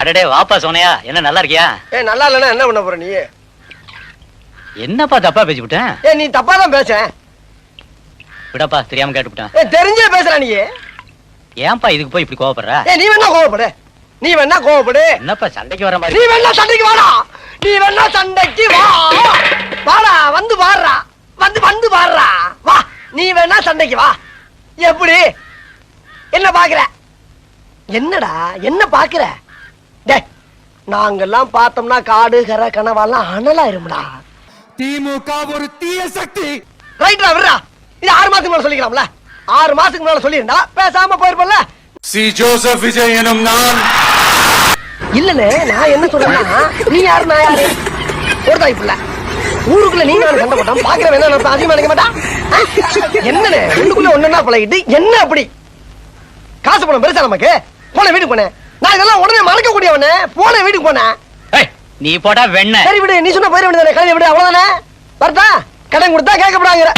அடடே வாப்பா சோனையா, என்ன நல்லா இருக்கியா? நல்லா இல்லைன்னா என்ன பண்ண போற நீ? என்னப்பா தப்பா பேசிவிட்டேன்? நீ தப்பா தான் பேச. விடப்பா, தெரியாம கேட்டுவிட்டேன். தெரிஞ்சே பேசுற நீ. ஏன்பா இதுக்கு போய் இப்படி கோவப்படுற? நீ வேணா கோவப்படு, நீ வேணா கோவப்படு. என்னப்பா சண்டைக்கு வர மாதிரி? நீ வேணா சண்டைக்கு வாடா, நீ வேணா சண்டைக்கு வா. வாடா, வந்து பாடுறா, வந்து பாடுறா, வா. நீ வேணா சண்டைக்கு வா. எப்படி என்ன பாக்குற? என்னடா என்ன பாக்குற? நாங்கெல்லாம் பார்த்தோம்னா காடு கரை கனவாலாம் அனலாயிரும்டா. திமுக ஒரு தீய சக்தி. ரைட்ரா, விடுறா. இது 6 மாசத்துக்கு மேல சொல்லிக்கலாம்ல. 6 மாசத்துக்கு மேல சொல்லியிருந்தா பேசாம போயிருப்பல. சி ஜோசப் விஜய் எனும் நான். இல்லனே, நான் என்ன சொல்றேன்னா, நீ யாரு நான் யாரு? ஒரு தாய்ப்புல ஊருக்குள்ள நீ நான் சண்டை போட்டான் பாக்குறவன் என்ன நான் அதிகமா நினைக்க மாட்டான். என்னனே உள்ளுக்குள்ள ஒண்ணுன்னா பழகிட்டு என்ன அப்படி? காசு பணம் பெருசா நமக்கு? போன வீட்டுக்கு போனேன் நான், இதெல்லாம் உடனே மறக்க கூடியவனே. போன வீட்டுக்கு போனேன். நீ போட்டா வெண்ண. சரி விடு, நீ சொன்ன போயிட வேண்டியதானே. கல்வி விடு, அவ்வளவுதானே. வரட்டா? கடன் கொடுத்தா கேட்கப்படாங்கிற.